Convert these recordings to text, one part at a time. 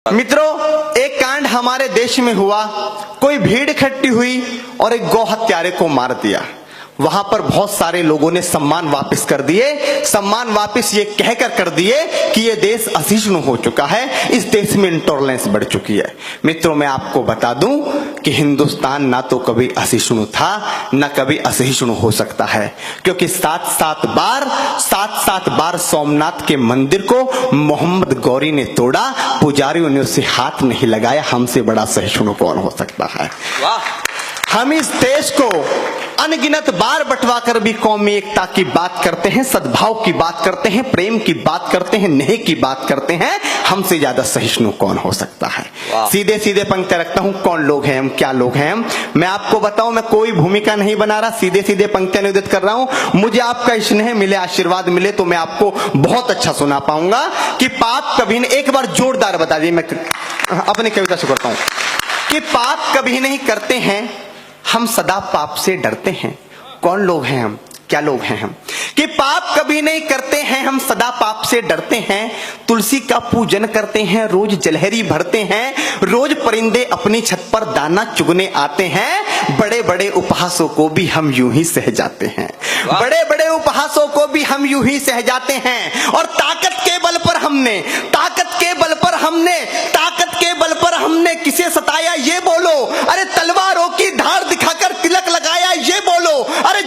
मित्रों, एक कांड हमारे देश में हुआ। कोई भीड़ इकट्ठी हुई और एक गौ हत्यारे को मार दिया। वहां पर बहुत सारे लोगों ने सम्मान वापस कर दिए। सम्मान वापस ये कहकर कर दिए कि ये देश असहिष्णु हो चुका है, इस देश में इंटॉलरेंस बढ़ चुकी है। मित्रों, मैं आपको बता दूं कि हिंदुस्तान ना तो कभी असहिष्णु था, ना कभी असहिष्णु हो सकता है, क्योंकि सात सात बार सोमनाथ के मंदिर को मोहम्मद गौरी ने तोड़ा, पुजारियों ने उससे हाथ नहीं लगाया। हमसे बड़ा सहिष्णु कौन हो सकता है? हम इस देश को अनगिनत बार बंटवा कर भी कौमी एकता की बात करते हैं, सद्भाव की बात करते हैं, प्रेम की बात करते हैं, नेह की बात करते हैं। हमसे ज्यादा सहिष्णु कौन हो सकता है? सीधे सीधे पंक्ति रखता हूं, कौन लोग हैं हम, क्या लोग हैं हम। मैं आपको बताऊं, मैं कोई भूमिका नहीं बना रहा, सीधे सीधे पंक्तियां निवेदित कर रहा हूं। मुझे आपका स्नेह मिले, आशीर्वाद मिले तो मैं आपको बहुत अच्छा सुना पाऊंगा कि पाप कभी नहीं, एक बार जोरदार बता दिए, मैं अपनी कविता से करता हूं कि पाप कभी नहीं करते हैं, हम सदा पाप से डरते हैं। कौन लोग हैं हम, क्या लोग हैं हम कि पाप कभी नहीं करते हैं, हम सदा पाप से डरते हैं। तुलसी का पूजन करते हैं, रोज जलहरी भरते हैं, रोज परिंदे अपनी छत पर दाना चुगने आते हैं। बड़े बड़े उपहासों को भी हम यूं ही सह जाते हैं, बड़े बड़े उपहासों को भी हम यूं ही सह जाते हैं। और ताकत के बल पर हमने किसे सताया ये बोलो, अरे तलवारों की धार दिखाकर तिलक लगाया ये बोलो। अरे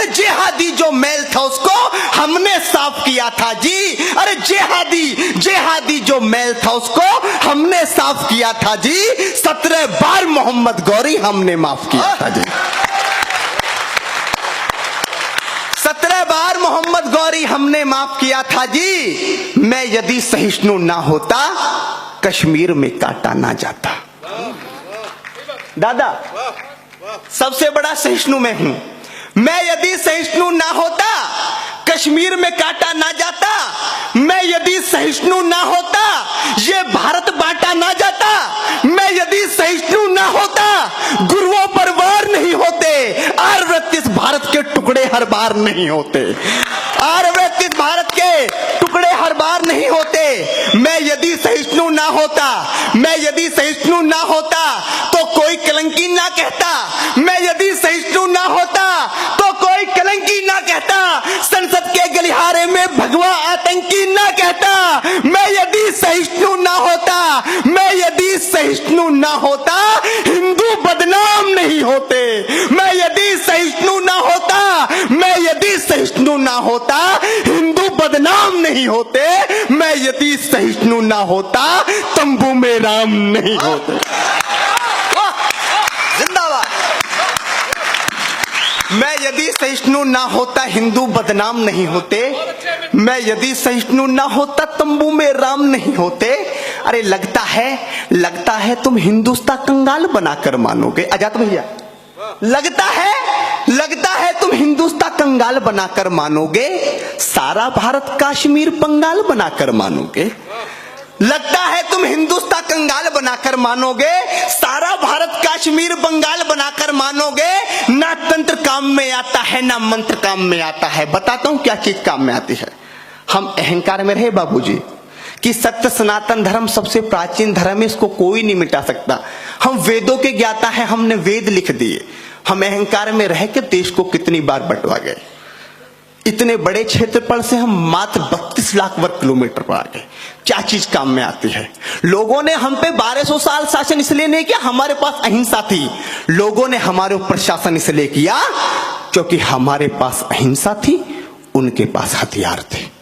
जेहादी जो मैल था उसको हमने साफ किया था जी। अरे जेहादी जो मैल था उसको हमने साफ किया था जी। 17 बार मोहम्मद गौरी हमने माफ किया था जी। 17 बार मोहम्मद गौरी हमने माफ किया था जी। मैं यदि सहिष्णु ना होता, कश्मीर में काटा ना जाता। दादा, सबसे बड़ा सहिष्णु मैं हूं। मैं यदि सहिष्णु ना होता, कश्मीर में काटा ना जाता। मैं यदि सहिष्णु ना होता, ये भारत बांटा ना जाता। मैं यदि सहिष्णु ना होता, गुरुओं पर वार नहीं होते। आर्यवृत्त भारत के टुकड़े हर बार नहीं होते। आर्यवृत्त भारत के टुकड़े हर बार नहीं होते। मैं यदि सहिष्णु ना होता, तो कोई कलंकी ना कहता। मैं यदि सहिष्णु ना होता, तो कोई कलंकी ना कहता। संसद के गलिहारे में भगवा आतंकी ना कहता। मैं यदि सहिष्णु ना होता, हिंदू बदनाम नहीं होते। मैं यदि सहिष्णु ना होता, हिंदू बदनाम नहीं होते। मैं यदि सहिष्णु ना होता, तंबू में राम नहीं होते। जिंदाबाद। मैं यदि सहिष्णु ना होता, हिंदू बदनाम नहीं होते। मैं यदि सहिष्णु ना होता, तंबू में राम नहीं होते। अरे लगता है तुम हिंदुस्तान कंगाल बनाकर मानोगे। आजाद भैया, लगता है तुम हिंदुस्तान कंगाल बनाकर मानोगे। सारा भारत कश्मीर बंगाल बनाकर मानोगे। लगता है तुम हिंदुस्तान कंगाल बनाकर मानोगे। सारा भारत कश्मीर बंगाल बनाकर मानोगे। ना तंत्र काम में आता है, ना मंत्र काम में आता है। बताता हूं क्या चीज काम में आती है। हम अहंकार में रहे बाबूजी कि सत्य सनातन धर्म सबसे प्राचीन धर्म है, इसको कोई नहीं मिटा सकता। हम वेदों के ज्ञाता है, हमने वेद लिख दिए। हम अहंकार में रह के देश को कितनी बार बंटवा गए। इतने बड़े क्षेत्रफल से हम मात्र 32 लाख वर्ग किलोमीटर पर आ गए। क्या चीज काम में आती है? लोगों ने हम पे 1200 साल शासन इसलिए नहीं किया, हमारे पास अहिंसा थी। लोगों ने हमारे ऊपर शासन इसलिए किया क्योंकि हमारे पास अहिंसा थी, उनके पास हथियार थे।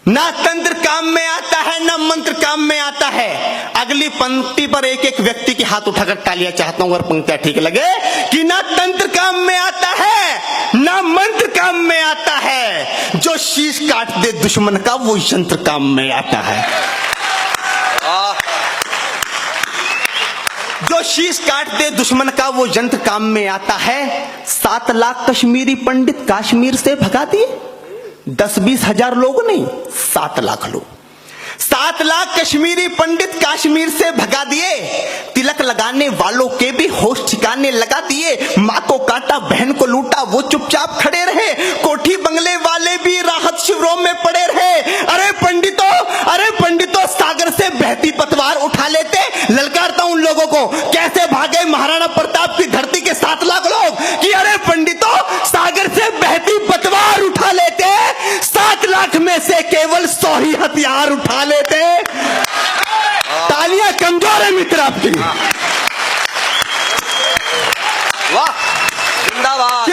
ना तंत्र काम में आता है, ना मंत्र काम में आता है। अगली पंक्ति पर एक एक व्यक्ति के हाथ उठाकर तालियां चाहता हूं, अगर पंक्तियां ठीक लगे कि ना तंत्र काम में आता है, ना मंत्र काम में आता है। जो शीश काट दे दुश्मन का, वो यंत्र काम में आता है। जो शीश काट दे दुश्मन का, वो यंत्र काम में आता है। 7 लाख कश्मीरी पंडित कश्मीर से भगा दिए। 10-20 हजार लोग नहीं, 7 लाख लोग। 7 लाख कश्मीरी पंडित कश्मीर से भगा दिए, तिलक लगाने वालों के भी होश ठिकाने लगा दिए, माँ को काटा बहन को लूटा वो चुपचाप खड़े रहे, कोठी बंगले वाले भी राहत शिविरों में पड़े रहे। अरे पंडितों सागर से बहती पतवार उठा लेते, ललकारता उन लोगों को, कैसे भागे महाराणा प्रताप की धरती के 7 लाख लोग, कि अरे पंडितों सागर से बहती पतवार उठा लेते, 7 लाख में से केवल 100 ही हथियार उठा लेते। तालियां कमजोर है मित्र आपकी। वाह, जिंदाबाद।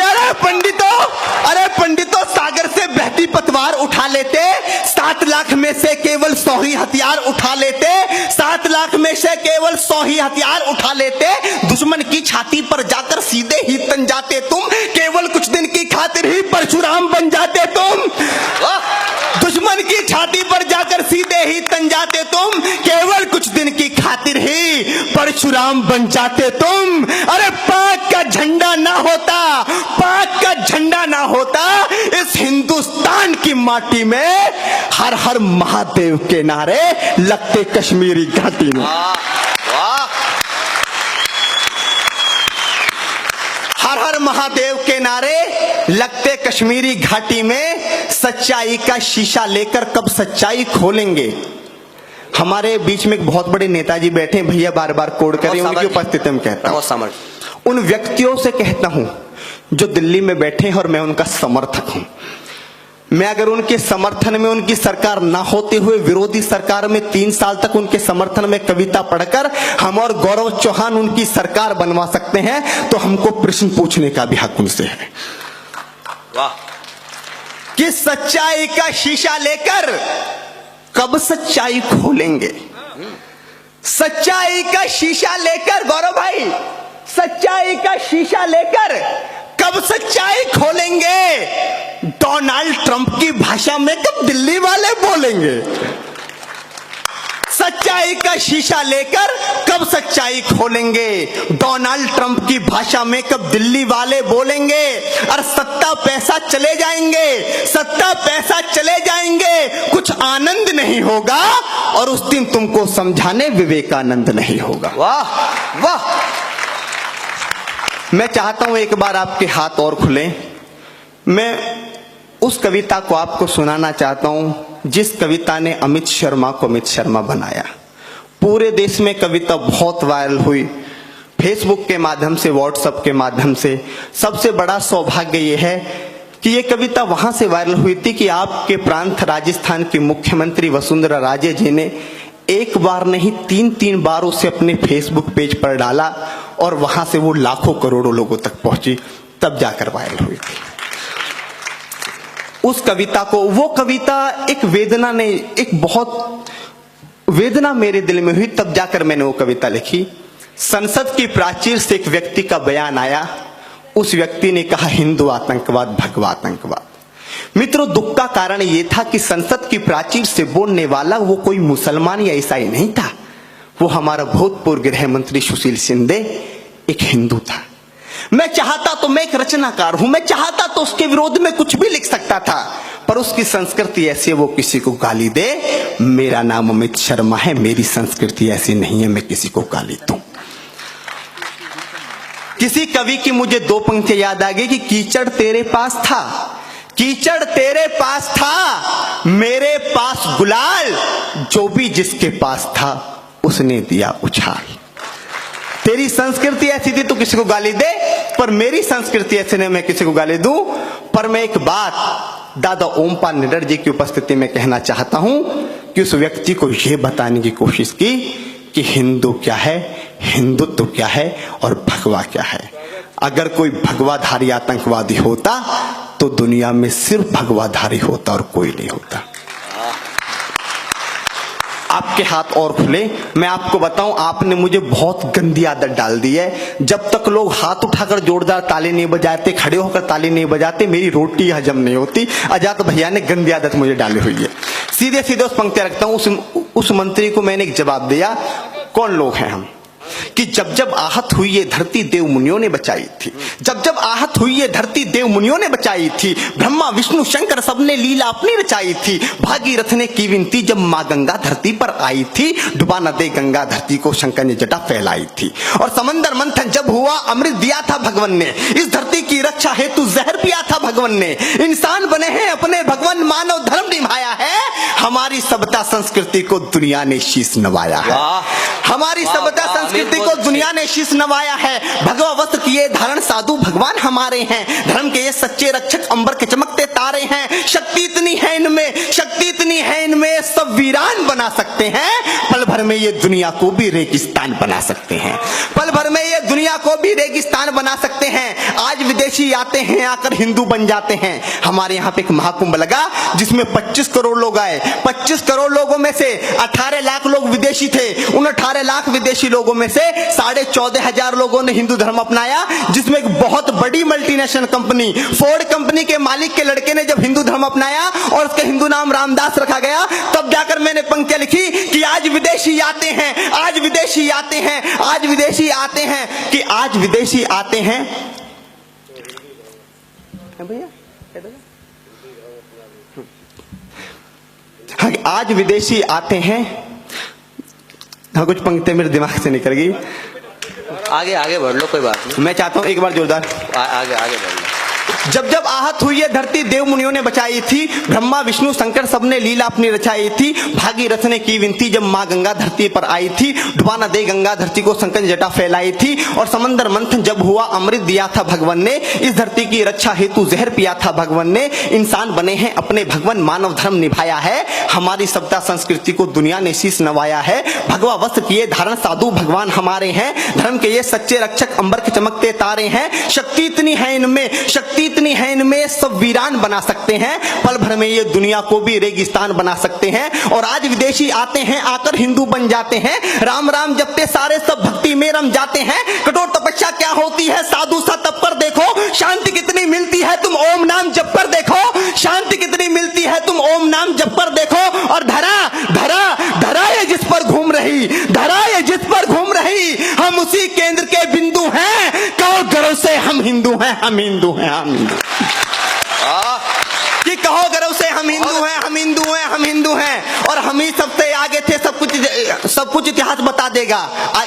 अरे पंडितों सागर से बहती पतवार उठा लेते, 7 लाख में से केवल 100 ही हथियार उठा लेते, 7 लाख में से केवल 100 ही हथियार उठा लेते, दुश्मन की छाती पर जाकर सीधे ही तन जाते तुम, केवल कुछ दिन की खातिर ही परशुराम बन जाते तुम। दुश्मन की छाती पर जाकर सीधे ही तन जाते तुम, केवल कुछ दिन की खातिर ही परशुराम बन जाते तुम। अरे पाक का झंडा ना होता इस हिंदुस्तान की माटी में, हर हर महादेव के नारे लगते कश्मीरी घाटी में। हर हर महादेव के नारे लगते कश्मीरी घाटी में, सच्चाई का शीशा लेकर कब सच्चाई खोलेंगे। हमारे बीच में एक बहुत बड़े नेताजी बैठे हैं, भैया बार बार कोड करें, उनकी उपस्थिति में कहता हूं, उन व्यक्तियों से कहता हूं जो दिल्ली में बैठे हैं और मैं उनका समर्थक हूं। मैं अगर उनके समर्थन में, उनकी सरकार ना होते हुए विरोधी सरकार में 3 साल तक उनके समर्थन में कविता पढ़कर हम और गौरव चौहान उनकी सरकार बनवा सकते हैं, तो हमको प्रश्न पूछने का भी हक उनसे है। वाह। कि सच्चाई का शीशा लेकर कब सच्चाई खोलेंगे। सच्चाई का शीशा लेकर, गौरव भाई, सच्चाई का शीशा लेकर कब सच्चाई खोलेंगे। डोनाल्ड ट्रंप की भाषा में कब दिल्ली वाले बोलेंगे। सच्चाई का शीशा लेकर कब सच्चाई खोलेंगे। डोनाल्ड ट्रंप की भाषा में कब दिल्ली वाले बोलेंगे। और सत्ता पैसा चले जाएंगे, कुछ आनंद नहीं होगा, और उस दिन तुमको समझाने विवेकानंद नहीं होगा। वाह वाह। मैं चाहता हूं एक बार आपके हाथ और खुले। मैं उस कविता को आपको सुनाना चाहता हूं जिस कविता ने अमित शर्मा को अमित शर्मा बनाया। पूरे देश में कविता बहुत वायरल हुई, फेसबुक के माध्यम से, व्हाट्सएप के माध्यम से। सबसे बड़ा सौभाग्य यह है कि यह कविता वहां से वायरल हुई थी कि आपके प्रांत राजस्थान की मुख्यमंत्री वसुंधरा राजे जी ने एक बार नहीं 3 बार उसे अपने फेसबुक पेज पर डाला, और वहां से वो लाखों करोड़ों लोगों तक पहुंची, तब जाकर वायरल हुई थी। उस कविता को, वो कविता एक वेदना ने, एक बहुत वेदना मेरे दिल में हुई, तब जाकर मैंने वो कविता लिखी। संसद की प्राचीर से एक व्यक्ति का बयान आया। उस व्यक्ति ने कहा हिंदू आतंकवाद, भगवा आतंकवाद। मित्रों, दुख का कारण यह था कि संसद की प्राचीर से बोलने वाला वो कोई मुसलमान या ईसाई नहीं था, वो हमारा भूतपूर्व गृह मंत्री सुशील शिंदे एक हिंदू था। मैं चाहता तो, मैं एक रचनाकार हूं, मैं चाहता तो उसके विरोध में कुछ भी लिख सकता था, पर उसकी संस्कृति ऐसी है वो किसी को गाली दे। मेरा नाम अमित शर्मा है, मेरी संस्कृति ऐसी नहीं है मैं किसी को गाली दूं। किसी कवि की मुझे 2 पंक्तियां याद आ गई कि कीचड़ तेरे पास था, कीचड़ तेरे पास था, मेरे पास गुलाल, जो भी जिसके पास था उसने दिया उछाल। तेरी संस्कृति ऐसी थी तो किसी को गाली दे, पर मेरी संस्कृति ऐसी नहीं मैं किसी को गाली दूं। पर मैं एक बात दादा ओमपाल निडर जी की उपस्थिति में कहना चाहता हूं कि उस व्यक्ति को यह बताने की कोशिश की कि हिंदू क्या है, हिंदुत्व क्या है और भगवा क्या है। अगर कोई भगवाधारी आतंकवादी होता तो दुनिया में सिर्फ भगवाधारी होता और कोई नहीं होता। आपके हाथ और खुले। मैं आपको बताऊं, आपने मुझे बहुत गंदी आदत डाल दी है। जब तक लोग हाथ उठाकर जोरदार ताली नहीं बजाते, खड़े होकर ताली नहीं बजाते, मेरी रोटी हजम नहीं होती। आजाद भैया ने गंदी आदत मुझे डाली हुई है। सीधे सीधे उस पंक्ति रखता हूं। उस मंत्री को मैंने एक जवाब दिया, कौन लोग हैं हम। कि जब जब आहत हुई ये धरती देव मुनियों ने बचाई थी, जब जब आहत हुई ये धरती देव मुनियों ने बचाई थी, ब्रह्मा विष्णु शंकर सबने लीला अपनी रचाई थी। भागीरथ ने की विनती जब माँ गंगा धरती पर आई थी, डुबा न दे गंगा धरती को शंकर ने जटा फैलाई थी। और समंदर मंथन जब हुआ अमृत दिया था भगवान ने, इस धरती की रक्षा हेतु जहर पिया था भगवान ने। इंसान बने हैं अपने भगवान, मानव धर्म निभाया है, हमारी सभ्यता संस्कृति को दुनिया ने शीश नवाया है। हमारी सभ्यता संस्कृति को दुनिया ने शीश नवाया है। भगवा वस्त्र किए धारण साधु भगवान हमारे हैं, धर्म के ये सच्चे रक्षक अंबर के चमकते तारे हैं। शक्ति इतनी है इनमें, शक्ति इतनी है इनमें, सब वीरान बना सकते हैं। पल भर में ये दुनिया को भी रेगिस्तान बना सकते हैं, पल भर में ये दुनिया को भी रेगिस्तान बना सकते हैं। आज विदेशी आते हैं, आकर हिंदू बन जाते हैं। हमारे यहाँ पे एक महाकुंभ लगा जिसमें 25 करोड़ लोग आए। 25 करोड़ लोगों में से 18 लाख लोग विदेशी थे। उन 18 लाख विदेशी लोगों में से 14,500 लोगों ने हिंदू धर्म अपनाया, जिसमें एक बहुत बड़ी मल्टीनेशनल कंपनी फोर्ड कंपनी के मालिक के लड़के ने जब हिंदू धर्म अपनाया और उसका हिंदू नाम रामदास रखा गया, तब जाकर मैंने पंक्तियां लिखी कि आज विदेशी आते हैं, आज विदेशी आते हैं, आज विदेशी आते हैं, कि आज विदेशी आते हैं। भैया हाँ, आज विदेशी आते हैं। हाँ, कुछ पंक्तियां मेरे दिमाग से निकल गई। आगे आगे बढ़ लो, कोई बात नहीं। मैं चाहता हूं एक बार जोरदार आगे आगे बढ़ लो। जब जब आहत हुई ये धरती देव मुनियों ने बचाई थी, ब्रह्मा विष्णु शंकर सबने लीला अपनी रचाई थी। भागीरथ ने की विनती जब माँ गंगा धरती पर आई थी, डुबा न दे गंगा धरती को शंकर ने जटा फैलाई थी। और समंदर मंथन जब हुआ अमृत दिया था भगवान ने, इस धरती की रक्षा हेतु जहर पिया था भगवान ने। इंसान बने हैं अपने भगवान, मानव धर्म निभाया है, हमारी सभ्यता संस्कृति को दुनिया ने शीश नवाया है। भगवा वस्त्र किए धारण साधु भगवान हमारे हैं, धर्म के ये सच्चे रक्षक अंबर के चमकते तारे हैं। शक्ति इतनी है इनमें, शक्ति इतनी है इनमें, सब वीरान बना सकते हैं। पल भर में ये दुनिया को भी रेगिस्तान बना सकते हैं। और आज विदेशी आते हैं, आकर हिंदू बन जाते हैं। राम राम जपते सारे सब भक्ति में रम जाते हैं। कठोर तपस्या क्या होती है साधु सा तप कर देखो, शांति कितनी मिलती है तुम ओम नाम जप कर देखो, शांति कितनी मिलती है तुम ओम नाम जप कर देखो। और धरा धरा धरा ये जिस पर घूम रही, धरा ये जिस पर घूम रही, हम उसी केंद्र के बिंदु हैं। कहो गर्व से हम हिंदू हैं, हम हिंदू हैं, हम हिंदू। कि कहो गर्व से हम हिंदू हैं, हम हिंदू हैं, हम हिंदू हैं। और हम ही सबसे आगे थे, सब कुछ इतिहास बता देगा।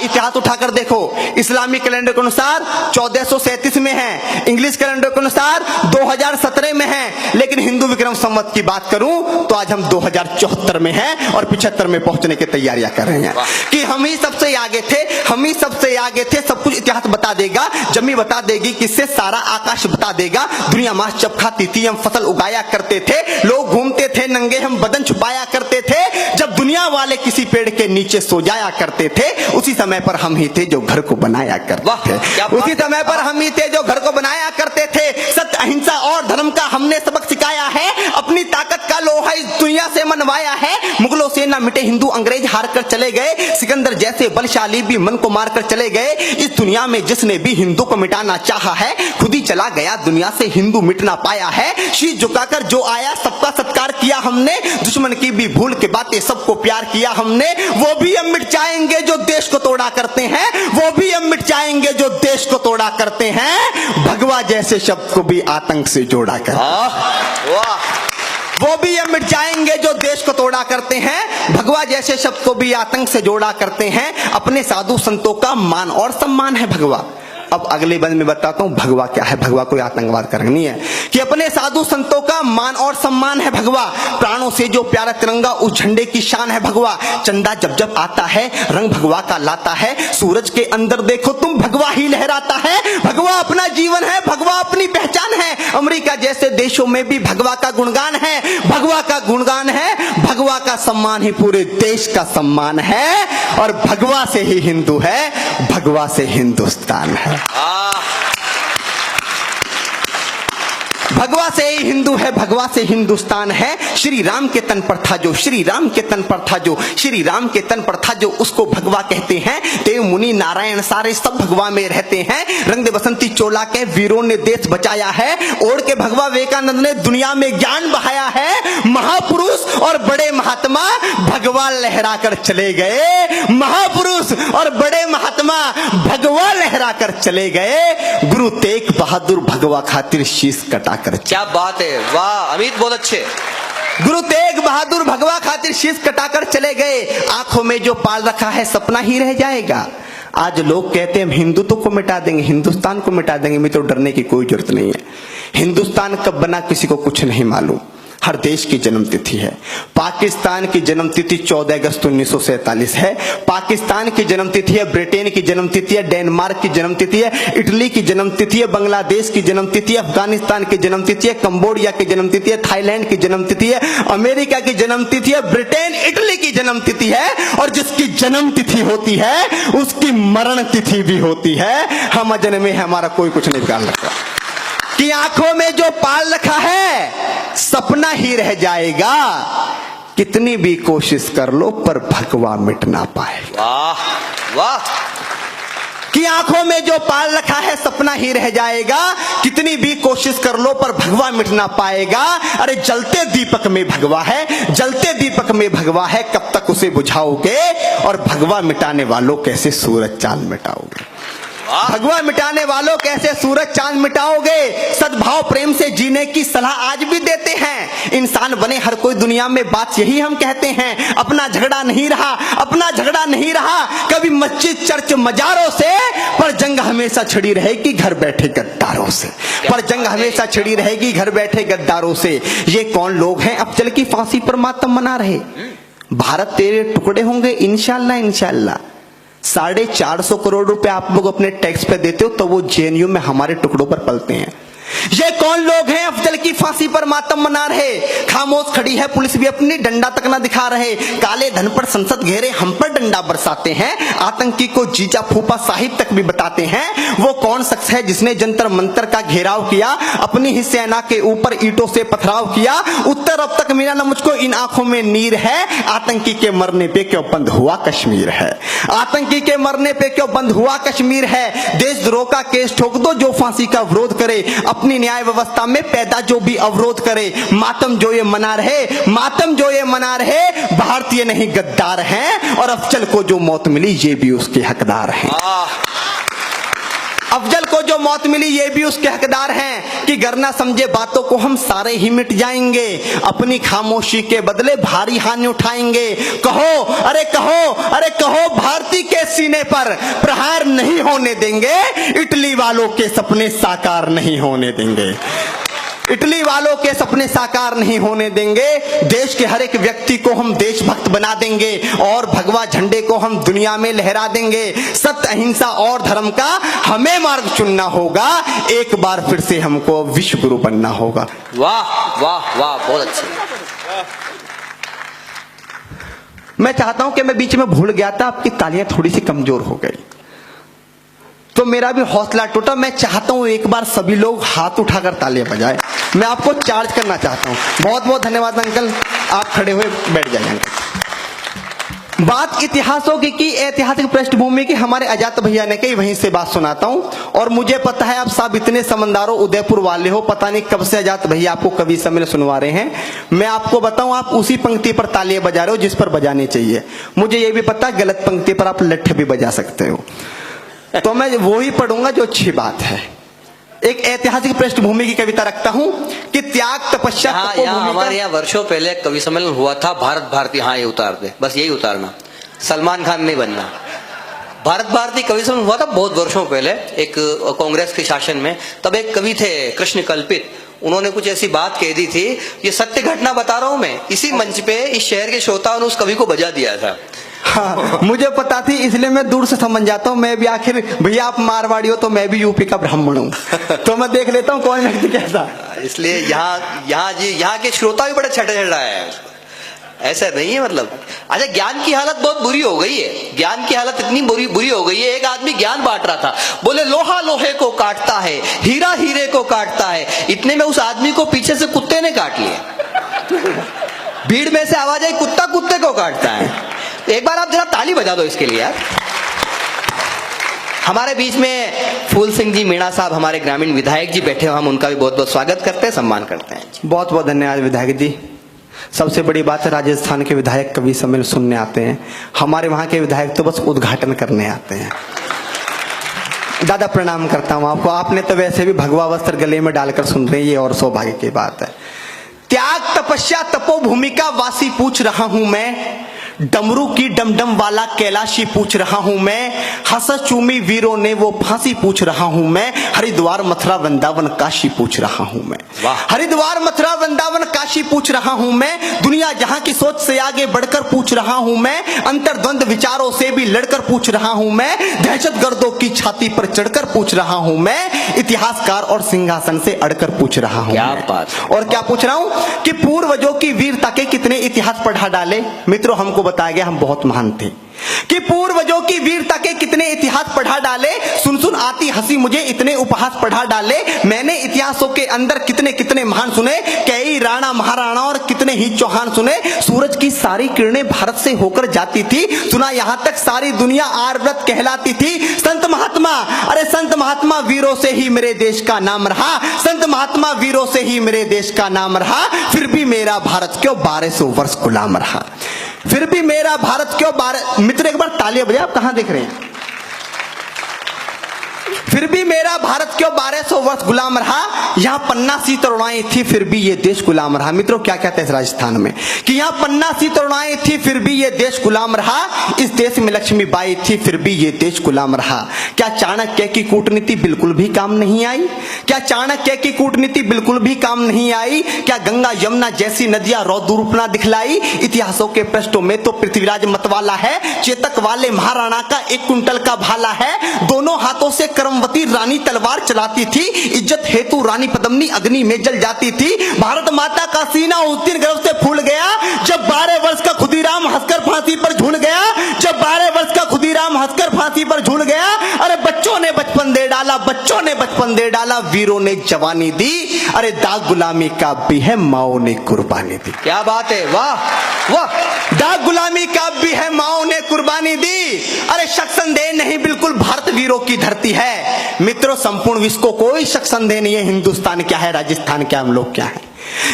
इतिहास उठाकर देखो, इस्लामी कैलेंडर के अनुसार 1437 में है, इंग्लिश कैलेंडर के अनुसार 2017 में है। लेकिन हिंदू विक्रम संवत की बात करूं तो आज हम 2074 में हैं और 75 में पहुंचने की तैयारियां कर रहे हैं। कि हम ही सबसे आगे थे, हम ही सबसे आगे थे। सब कुछ इतिहास बता देगा, जमी बता देगी, किससे सारा आकाश बता देगा। दुनिया मांस जब खाती थी, हम फसल उगाया करते थे, लोग घूमते थे नंगे, हम बदन छुपाया करते थे। जब दुनिया वाले किसी पेड़ के नीचे सो जाया करते थे, उसी समय पर हम ही थे जो घर को बनाया करते थे। उसी समय पर हम ही थे जो घर को बनाया करते थे। सत्य अहिंसा और धर्म का हमने सबक सिखाया है, अपनी ताकत का लोहा इस दुनिया से मनवाया है। मुगलों से ना मिटे हिंदू, अंग्रेज हार कर चले गए, सिकंदर जैसे बलशाली भी मन को मार कर चले गए। इस दुनिया में जिसने भी हिंदू को मिटाना चाहा है, खुद ही चला गया दुनिया से, हिंदू मिट ना पाया है। शीश झुकाकर जो आया सबका सत्कार किया हमने, दुश्मन की भी भूल के बातें सबको प्यार किया हमने। वो भी हम मिट जाएंगे जो देश को तोड़ा करते हैं, वो भी हम मिट जाएंगे जो देश को तोड़ा करते हैं। भगवा जैसे शब्द को भी आतंक से जोड़ा करते हैं, वो भी हम मिट जाएंगे जो देश को तोड़ा करते हैं। भगवा जैसे शब्द को भी आतंक से जोड़ा करते हैं। अपने साधु संतों का मान और सम्मान है भगवा। अब अगले बंद में बताता हूं भगवा क्या है। भगवा कोई आतंकवाद का रंग नहीं है, कि अपने साधु संतों का मान और सम्मान है भगवा। प्राणों से जो प्यारा तिरंगा उस झंडे की शान है भगवा। चंदा जब जब आता है रंग भगवा का लाता है, सूरज के अंदर देखो तुम भगवा ही लहराता है। भगवा अपना जीवन है, भगवा अपनी पहचान है। अमेरिका जैसे देशों में भी भगवा का गुणगान है, भगवा का गुणगान है। भगवा का सम्मान ही पूरे देश का सम्मान है। और भगवा से ही हिंदू है, भगवा से हिंदुस्तान है। भगवा से ही हिंदू है, भगवा से हिंदुस्तान है। श्री राम के तन पर था जो, श्री राम के तन पर था जो, श्री राम के तन पर था जो, उसको भगवा कहते हैं। देव मुनि नारायण सारे सब भगवा में रहते हैं। रंग दे बसंती चोला के वीरों ने देश बचाया है। ओढ़ के भगवा विवेकानंद ने दुनिया में ज्ञान बहाया है। महापुरुष और बड़े महात्मा भगवा लहरा कर चले गए। महापुरुष और बड़े महात्मा भगवा लहरा कर चले गए। गुरु तेग बहादुर भगवा खातिर शीश कटा कर। क्या बात है, वाह अमित, बहुत अच्छे। गुरु तेग बहादुर भगवा खातिर शीश कटाकर चले गए। आंखों में जो पाल रखा है सपना ही रह जाएगा। आज लोग कहते हैं हम हिंदुत्व को मिटा देंगे, हिंदुस्तान को मिटा देंगे। मैं तो डरने की कोई जरूरत नहीं है। हिंदुस्तान कब बना किसी को कुछ नहीं मालूम। हर देश की जन्म तिथि है। पाकिस्तान की जन्म तिथि 14 अगस्त 1947 है। पाकिस्तान की जन्म तिथि है। ब्रिटेन की जन्म तिथि है। डेनमार्क की जन्म तिथि है। इटली की जन्म तिथि है। बांग्लादेश की जन्म तिथि है। अफगानिस्तान की जन्म तिथि है। कंबोडिया की जन्म तिथि है। थाईलैंड की जन्म तिथि है। अमेरिका की जन्म तिथि है। ब्रिटेन इटली की जन्म तिथि है। और जिसकी जन्म तिथि होती है उसकी मरण तिथि भी होती है। हम अजन्मे हैं, हमारा कोई कुछ नहीं बिगाड़ सकता। कि आंखों में जो पाल रखा है सपना ही रह जाएगा। कितनी भी कोशिश कर लो पर भगवा मिट ना पाए। वाह वाह। कि आंखों में जो पाल रखा है सपना ही रह जाएगा। कितनी भी कोशिश कर लो पर भगवा मिट ना पाएगा। अरे जलते दीपक में भगवा है, जलते दीपक में भगवा है, कब तक उसे बुझाओगे? और भगवा मिटाने वालों कैसे सूरज चांद मिटाओगे? भगवा मिटाने वालों कैसे सूरज चांद मिटाओगे? सद्भाव प्रेम से जीने की सलाह आज भी देते हैं। इंसान बने हर कोई दुनिया में, बात यही हम कहते हैं। अपना झगड़ा नहीं रहा, अपना झगड़ा नहीं रहा कभी मस्जिद चर्च मजारों से, पर जंग हमेशा छिड़ी रहेगी घर बैठे गद्दारों से। पर जंग हमेशा छिड़ी रहेगी घर बैठे गद्दारों से। ये कौन लोग हैं अफजल की फांसी पर मातम मना रहे? भारत तेरे टुकड़े होंगे इंशाल्लाह इंशाल्लाह। 450 करोड़ रुपए आप लोग अपने टैक्स पे देते हो तो वो जेएनयू में हमारे टुकड़ों पर पलते हैं। ये कौन लोग हैं अफजल की फांसी पर मातम मना रहे? खामोश खड़ी है पुलिस भी अपनी, डंडा तक ना दिखा रहे। काले धन पर संसद घेरे, हम पर डंडा बरसाते हैं। आतंकी को जीजा फूफा साहिब तक भी बताते हैं। वो कौन शख्स है जिसने जंतर मंतर का घेराव किया, अपनी ही सेना के ऊपर ईंटों से पथराव किया? उत्तर अब तक मिला ना मुझको, इन आंखों में नीर है। आतंकी के मरने पे क्यों बंद हुआ कश्मीर है? आतंकी के मरने पे क्यों बंद हुआ कश्मीर है? देशद्रोह का केस ठोक दो जो फांसी का विरोध करे। अपनी न्याय व्यवस्था में पैदा जो भी अवरोध करे। मातम जो ये मना रहे, मातम जो ये मना रहे, भारतीय नहीं गद्दार हैं। और अफजल को जो मौत मिली ये भी उसके हकदार हैं। अफजल को जो मौत मिली ये भी उसके हकदार हैं। कि गर ना समझे बातों को हम सारे ही मिट जाएंगे, अपनी खामोशी के बदले भारी हानि उठाएंगे। कहो अरे कहो, अरे कहो भारती के सीने पर प्रहार नहीं होने देंगे। इटली वालों के सपने साकार नहीं होने देंगे। इटली वालों के सपने साकार नहीं होने देंगे। देश के हर एक व्यक्ति को हम देशभक्त बना देंगे और भगवा झंडे को हम दुनिया में लहरा देंगे। सत्य अहिंसा और धर्म का हमें मार्ग चुनना होगा। एक बार फिर से हमको विश्व गुरु बनना होगा। वाह वाह वाह, बहुत अच्छे। मैं चाहता हूं कि मैं बीच में भूल गया था, आपकी तालियां थोड़ी सी कमजोर हो गई तो मेरा भी हौसला टूटा। मैं चाहता हूं एक बार सभी लोग हाथ उठाकर तालियां बजाएं। मैं आपको चार्ज करना चाहता हूं। बहुत बहुत धन्यवाद अंकल, आप खड़े हुए बैठ जाइए। बात इतिहासों की ऐतिहासिक पृष्ठभूमि की हमारे अजात भैया ने कही, वहीं से बात सुनाता हूं। और मुझे पता है आप सब इतने समझदारों उदयपुर वाले हो, पता नहीं कब से अजात भैया आपको कवि सम्मेलन सुनवा रहे हैं। मैं आपको बताऊं, आप उसी पंक्ति पर तालियां बजा रहे हो जिस पर बजानी चाहिए। मुझे यह भी पता गलत पंक्ति पर आप लट्ठे भी बजा सकते हो, तो मैं वो ही पढ़ूंगा जो अच्छी बात है। एक ऐतिहासिक पृष्ठभूमि की कविता रखता हूं कि त्याग तपस्या हमारे यहाँ वर्षों पहले कवि सम्मेलन हुआ था। भारत भारती, हाँ ये उतार दे, बस यही उतारना, सलमान खान नहीं बनना। भारत भारती कवि सम्मेलन हुआ था बहुत वर्षों पहले, एक कांग्रेस के शासन में। तब एक कवि थे कृष्ण कल्पित, उन्होंने कुछ ऐसी बात कह दी थी, ये सत्य घटना बता रहा हूं मैं। इसी मंच पे इस शहर के श्रोताओं ने उस कवि को बजा दिया था। हाँ, मुझे पता थी, इसलिए मैं दूर से समझ जाता हूँ। मैं भी आखिर भैया आप मारवाड़ी हो तो मैं भी यूपी का ब्राह्मण हूँ तो मैं देख लेता हूँ कौन व्यक्ति कैसा। इसलिए यहाँ के श्रोता भी बड़ा छठा चढ़ रहा है। ऐसा नहीं है मतलब। अच्छा, ज्ञान की हालत बहुत बुरी हो गई है, ज्ञान की हालत इतनी बुरी हो गई है। एक आदमी ज्ञान बांट रहा था, बोले लोहा लोहे को काटता है, हीरा हीरे को काटता है। इतने में उस आदमी को पीछे से कुत्ते ने काट लिया। भीड़ में से आवाज आई, कुत्ता कुत्ते को काटता है। एक बार आप जरा ताली बजा दो इसके लिए यार। हमारे बीच में फूल सिंह जी मीणा साहब, हमारे ग्रामीण विधायक जी बैठे हो, हम उनका भी बहुत बहुत स्वागत करते हैं, सम्मान करते हैं। बहुत बहुत धन्यवाद विधायक जी। सबसे बड़ी बात है, राजस्थान के विधायक कवि सम्मेलन सुनने आते हैं, हमारे वहां के विधायक तो बस उद्घाटन करने आते हैं। दादा प्रणाम करता हूं आपको, आपने तो वैसे भी भगवा वस्त्र गले में डालकर सुन रहे हैं, ये और सौभाग्य की बात है। त्याग तपस्या तपोभूमि का वासी पूछ रहा हूं मैं, डमरू की डमडम वाला कैलाशी पूछ रहा हूं मैं, हंस चूमी वीरों ने वो फांसी पूछ रहा हूं मैं, हरिद्वार मथुरा वृंदावन काशी पूछ रहा हूं मैं। हरिद्वार मथुरा वृंदावन काशी पूछ रहा हूं मैं, दुनिया जहां की सोच से आगे बढ़कर पूछ रहा हूं मैं, अंतर्द्वंद विचारों से भी लड़कर पूछ रहा हूं मैं, दहशतगर्दों की छाती पर चढ़कर पूछ रहा हूं मैं, इतिहासकार और सिंहासन से अड़कर पूछ रहा हूं। क्या बात। और क्या पूछ रहा हूं कि पूर्वजों की वीरता के कितने इतिहास पढ़ा डाले। मित्रों, हमको बताया गया हम बहुत महान थे कि पूर्वजों की वीरता के कितने इतिहास पढ़ा डाले। सुन सुन आती हंसी मुझे, इतने उपहास पढ़ा डाले। मैंने इतिहासों के अंदर कितने कितने महान सुने, कई राणा महाराणा और कितने ही चौहान सुने। सूरज की सारी किरणें भारत से होकर जाती थी, सुना यहां तक सारी दुनिया आर्यव्रत कहलाती थी। संत महात्मा, अरे संत महात्मा वीरों से ही मेरे देश का नाम रहा, संत महात्मा वीरों से ही मेरे देश का नाम रहा। फिर भी मेरा भारत क्यों 1200 वर्ष गुलाम रहा, फिर भी मेरा भारत क्यों 12। मित्र एक बार तालियां बजाएं, आप कहां देख रहे हैं। फिर भी मेरा भारत क्यों 1200 वर्ष गुलाम रहा, यहां पन्ना सी तरुणाएं थी फिर भी ये देश गुलाम रहा। मित्रों, क्या कहते हैं इस राजस्थान में कि यहां पन्ना सी तरुणाएं थी फिर भी ये देश गुलाम रहा, इस देश में लक्ष्मीबाई थी फिर भी ये देश गुलाम रहा। क्या चाणक्य की कूटनीति बिल्कुल भी काम नहीं आई, क्या चाणक्य की कूटनीति बिल्कुल भी काम नहीं आई। क्या गंगा यमुना जैसी नदियां रौद्र रूप ना दिखलाई। इतिहासों के पृष्ठों में तो पृथ्वीराज मतवाला है, चेतक वाले महाराणा का 1 कुंटल का भाला है। दोनों हाथों से करमवती रानी तलवार चलाती थी, इज्जत हेतु रानी पद्मिनी अग्नि में जल जाती थी। भारत माता का सीना उस दिन गर्व से फूल गया जब 12 वर्ष का खुदीराम हंसकर फांसी पर झूल गया, जब 12 वर्ष का खुदीराम हंसकर फांसी पर झूल गया। अरे बच्चों ने बचपन दे डाला, बच्चों ने बचपन दे डाला, वीरों ने जवानी दी। अरे दाग गुलामी का भी है, माओ ने कुर्बानी दी। क्या बात है, वाह वाह। दाग गुलामी का भी है, माओ ने कुर्बानी दी। अरे शक संदेह नहीं, बिल्कुल भारत वीरों की धरती है। मित्रों, संपूर्ण विश्व को कोई शक संदेह नहीं है हिंदुस्तान क्या है, राजस्थान क्या, हम लोग क्या है,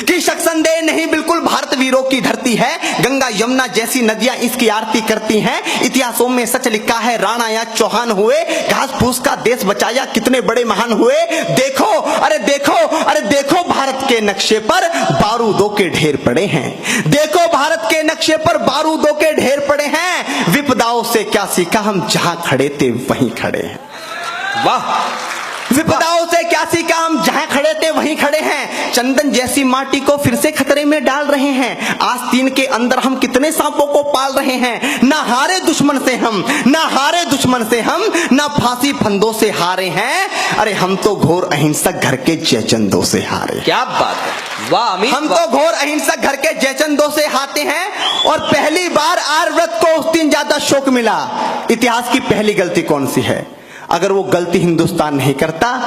कि शक संदेह नहीं, बिल्कुल भारत वीरों की धरती है। गंगा यमुना जैसी नदियां इसकी आरती करती हैं। इतिहासों में सच लिखा है, राणा या चौहान हुए, घास फूस का देश बचाया, कितने बड़े महान हुए। देखो, अरे देखो, अरे देखो भारत के नक्शे पर बारूदों के ढेर पड़े हैं, देखो भारत के नक्शे पर बारूदों के ढेर पड़े हैं। विपदाओं से क्या सीखा, हम जहां खड़े थे वहीं खड़े हैं। वाह। विपदाओं से क्या सीखा, हम जहां खड़े थे वहीं खड़े हैं। चंदन जैसी माटी को फिर से खतरे में डाल रहे हैं। आस्तीन के अंदर हम कितने सांपों को पाल रहे हैं। ना हारे दुश्मन से हम, ना हारे दुश्मन से हम, ना फांसी फंदों से हारे हैं। अरे हम तो घोर अहिंसक घर के जयचंदों से हारे। क्या बात है, वाह अमित, हम तो घोर अहिंसक घर के जयचंदों से हारते हैं। और पहली बार आर्यव्रत को उस दिन ज्यादा शोक मिला। इतिहास की पहली गलती कौन सी है? अगर वो गलती हिंदुस्तान नहीं करता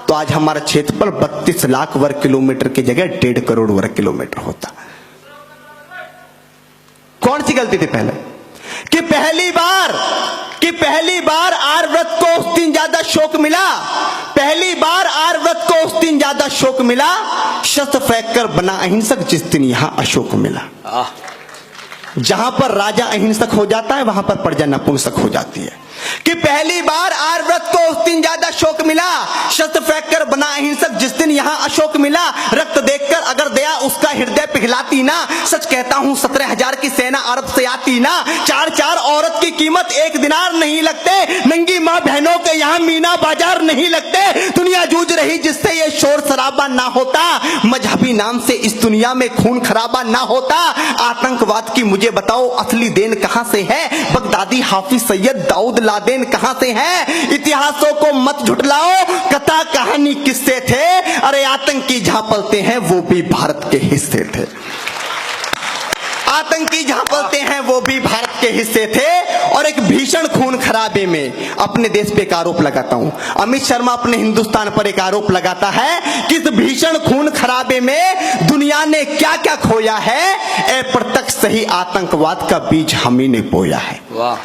तो आज हमारा क्षेत्रफल 32 लाख वर्ग किलोमीटर की जगह 1.5 करोड़ वर्ग किलोमीटर होता। कौन सी गलती थी पहले? कि पहली बार आर्यव्रत को उस दिन ज्यादा शोक मिला, पहली बार आर्यव्रत को उस दिन ज्यादा शोक मिला, शस्त्र फेंक कर बना अहिंसक जिस दिन यहां अशोक मिला। जहां पर राजा अहिंसक हो जाता है वहां पर प्रजा नपुंसक हो जाती है। कि पहली बार आर्यव्रत को उस दिन ज्यादा शोक मिला, शस्त्र फेंक कर बना अहिंसक जिस दिन यहां अशोक मिला। रक्त देखकर अगर दया उसका हृदय पिघलाती ना, सच कहता हूं 17,000 की सेना अरब से आती ना। 4 औरत की कीमत 1 दिनार नहीं लगते, नंगी मां बहनों के यहां मीना बाजार नहीं लगते। दुनिया जूझ रही जिससे ये शोर शराबा ना होता, मजहबी नाम से इस दुनिया में खून खराबा ना होता। आतंकवाद की मुझे बताओ असली देन कहां से है, बगदादी हाफिज सैयद दाऊद लादेन कहां से है। इतिहासों को मत झुटलाओ, कथा कहानी किससे थे। अरे आतंकी जहां पलते हैं वो भी भारत के हिस्से थे, आतंकी जहां पलते हैं वो भी भारत के हिस्से थे और एक भीषण खून खराबे में अपने देश पे एक आरोप लगाता हूं। अमित शर्मा अपने हिंदुस्तान पर एक आरोप लगाता है कि इस भीषण खून खराबे में दुनिया ने क्या क्या खोया है, अप्रत्यक्ष सही आतंकवाद का बीज हम ही ने बोया है। वाह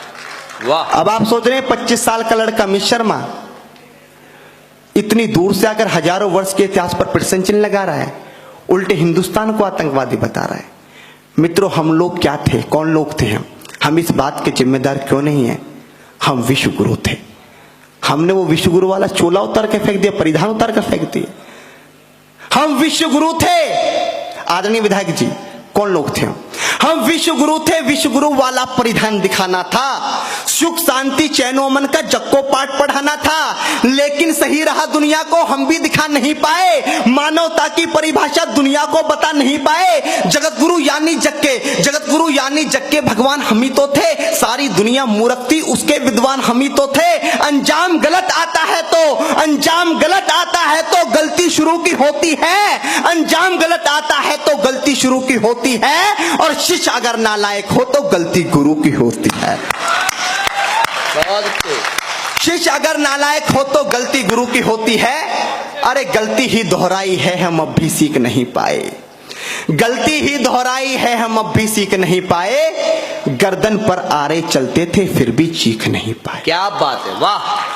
वाह। अब आप सोच रहे हैं 25 साल का लड़का अमित शर्मा इतनी दूर से आकर हजारों वर्ष के इतिहास पर प्रश्न चिन्ह लगा रहा है, उल्टे हिंदुस्तान को आतंकवादी बता रहा है। मित्रों, हम लोग क्या थे, कौन लोग थे हम इस बात के जिम्मेदार क्यों नहीं है? हम विश्वगुरु थे। हमने वो विश्वगुरु वाला चोला उतार के फेंक दिया, परिधान उतार कर फेंक दिया। हम विश्वगुरु थे। आदरणीय विधायक जी, कौन लोग थे हम विश्वगुरु थे। विश्वगुरु वाला परिधान दिखाना था, सुख शांति चैन अमन का जक्को पाठ पढ़ाना था, लेकिन सही रहा दुनिया को हम भी दिखा नहीं पाए। मानवता की परिभाषा दुनिया को बता नहीं पाए। जगत गुरु यानी जग के भगवान हम ही तो थे। सारी दुनिया मूर्ख थी, उसके विद्वान हम ही तो थे। अंजाम गलत आता है तो गलती शुरू की होती है। अंजाम गलत आता है तो गलती शुरू की होती है, और शिष्य अगर नालायक हो तो गलती गुरु की होती है। शिष्य अगर नालायक हो तो गलती गुरु की होती है। अरे गलती ही दोहराई है, हम अब भी सीख नहीं पाए। गलती ही दोहराई है, हम अब भी सीख नहीं पाए। गर्दन पर आरे चलते थे फिर भी चीख नहीं पाए। क्या बात है, वाह।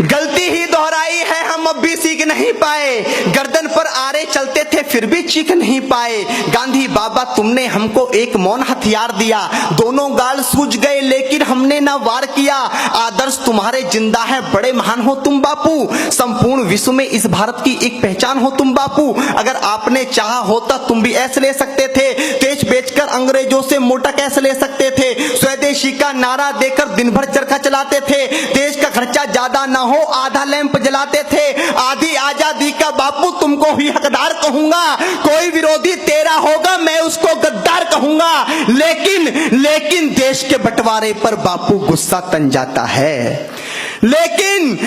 गलती ही दोहराई है, हम अब भी सीख नहीं पाए। गर्दन पर आरे चलते थे फिर भी चीख नहीं पाए। गांधी बाबा तुमने हमको एक मौन हथियार दिया, दोनों गाल सूझ गए लेकिन हमने ना वार किया। आदर्श तुम्हारे जिंदा है, बड़े महान हो तुम बापू। संपूर्ण विश्व में इस भारत की एक पहचान हो तुम बापू। अगर आपने चाहा होता तुम भी ऐसे ले सकते थे। देश बेचकर अंग्रेजों से मोटा कैसे ले सकते थे। स्वदेशी का नारा देकर दिन भर चरखा चलाते थे। देश का खर्चा ज्यादा ना हो आधा लैंप जलाते थे। आधी आजादी का बापू तुमको ही हकदार कहूंगा। कोई विरोधी तेरा होगा मैं उसको गद्दार कहूंगा। लेकिन देश के बंटवारे पर बापू गुस्सा तन जाता है। लेकिन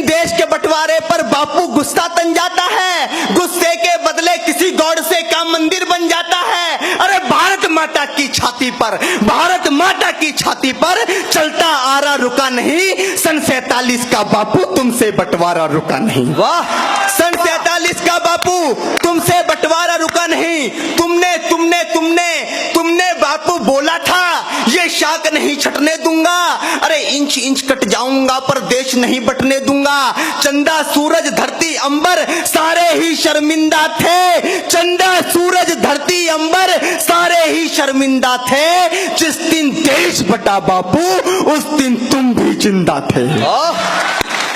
देश के बंटवारे पर बापू गुस्सा तन जाता है। गुस्से के बदले किसी गॉड से का मंदिर बन जाता है। अरे भारत माता की छाती पर चलता आ रहा रुका नहीं। सन 47 का बापू तुमसे बंटवारा रुका नहीं। वाह। सन 47 का बापू तुमसे बंटवारा रुका नहीं। तुमने बापू बोला था ये शाख नहीं छटने दूंगा। अरे इंच इंच कट जाऊंगा पर देश नहीं बटने दूंगा। चंदा सूरज धरती अंबर सारे ही शर्मिंदा थे। चंदा सूरज धरती अंबर सारे ही शर्मिंदा थे। जिस दिन देश बटा बापू उस दिन तुम भी जिंदा थे।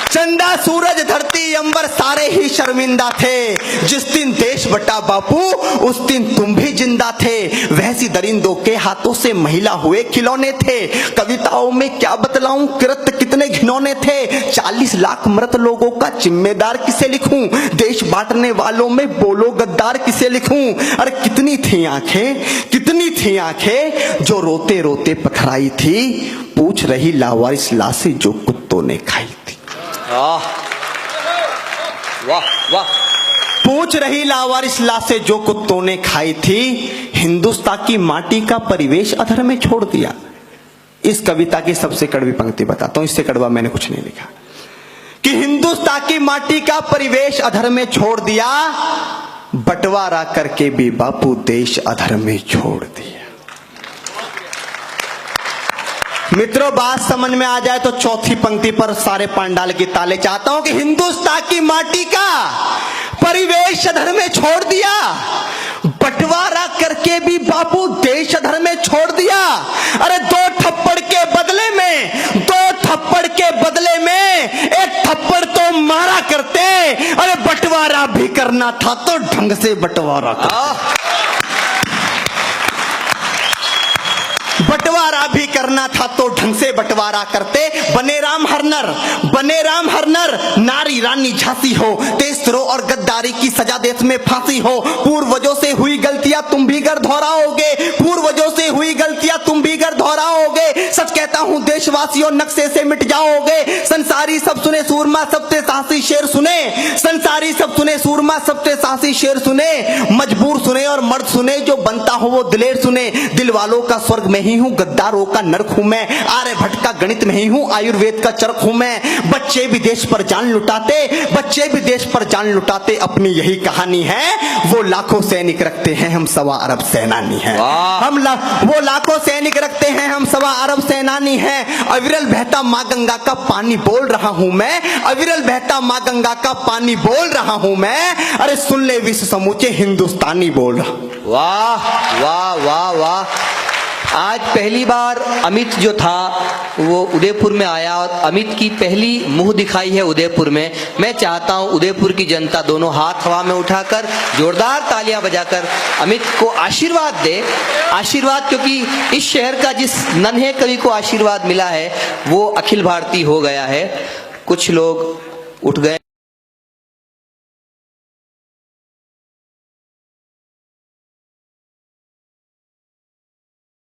चंदा सूरज धरती अंबर सारे ही शर्मिंदा थे। जिस दिन देश बटा बापू उस दिन तुम भी जिंदा थे। वैसी दरिंदों के हाथों से महिला हुए खिलौने थे। कविताओं में क्या बतलाऊं कृत्य कितने घिनौने थे। 40 लाख मृत लोगों का जिम्मेदार किसे लिखूं। देश बांटने वालों में बोलो गद्दार किसे लिखूं। अरे कितनी थी आंखें जो रोते रोते पथराई थी। पूछ रही लावारिस लाशें जो कुत्तों ने खाई थी। वाह वाह। पूछ रही लावारिस लाशें जो कुत्तों ने खाई थी। हिंदुस्तान की माटी का परिवेश अधर में छोड़ दिया। इस कविता की सबसे कड़वी पंक्ति बताता हूं, इससे कड़वा मैंने कुछ नहीं लिखा। कि हिंदुस्तान की माटी का परिवेश अधर में छोड़ दिया। बंटवारा करके भी बापू देश अधर में छोड़ दिया। मित्रों, बात समझ में आ जाए तो चौथी पंक्ति पर सारे पांडाल की ताले चाहता हूं कि हिंदुस्तान की माटी का परिवेश अधर में छोड़ दिया। बंटवारा करके भी बापू देश अधर में छोड़ दिया। अरे दो थप्पड़ के बदले में एक थप्पड़ तो मारा करते। अरे बंटवारा भी करना था तो ढंग से बंटवारा करते। बंटवारा भी करना था तो ढंग से बंटवारा करते। बने राम हरनर नारी रानी झांसी हो। देशद्रोह और गद्दारी की सजा देश में फांसी हो। पूर्वजों से हुई गलतियां तुम भी घर दोहराओगे। सच कहता हूं देशवासियों, नक्शे से मिट जाओगे। संसारी सब सुने सूरमा, सबसे साहसी शेर सुने। संसारी सब सुने सूरमा, सबसे साहसी शेर सुने। मजबूर सुने और मर्द सुने, जो बनता हो वो दिलेर सुने। दिल वालों का स्वर्ग में ही हूं, गद्दारों का नर्क हूं मैं। आर्यभट्ट का गणित में ही हूं, आयुर्वेद का चरक हूं मैं। बच्चे भी देश पर जान लुटाते, बच्चे भी देश पर जान लुटाते, अपनी यही कहानी है। वो लाखों सैनिक रखते हैं, हम 1.25 अरब सेनानी हैं। वो लाखों सैनिक रखते हैं, हम 1.25 अरब सेनानी हैं। अविरल बहता माँ गंगा का पानी बोल रहा हूं मैं, अविरल बहता माँ गंगा का पानी बोल रहा हूं मैं। अरे सुन ले विश्व समूचे हिंदुस्तानी बोल रहा। वाह वाह वाह वाह। आज पहली बार अमित जो था वो उदयपुर में आया और अमित की पहली मुंह दिखाई है उदयपुर में। मैं चाहता हूं उदयपुर की जनता दोनों हाथ हवा में उठाकर जोरदार तालियां बजाकर अमित को आशीर्वाद दे। आशीर्वाद, क्योंकि इस शहर का जिस नन्हे कवि को आशीर्वाद मिला है वो अखिल भारतीय हो गया है। कुछ लोग उठ गए।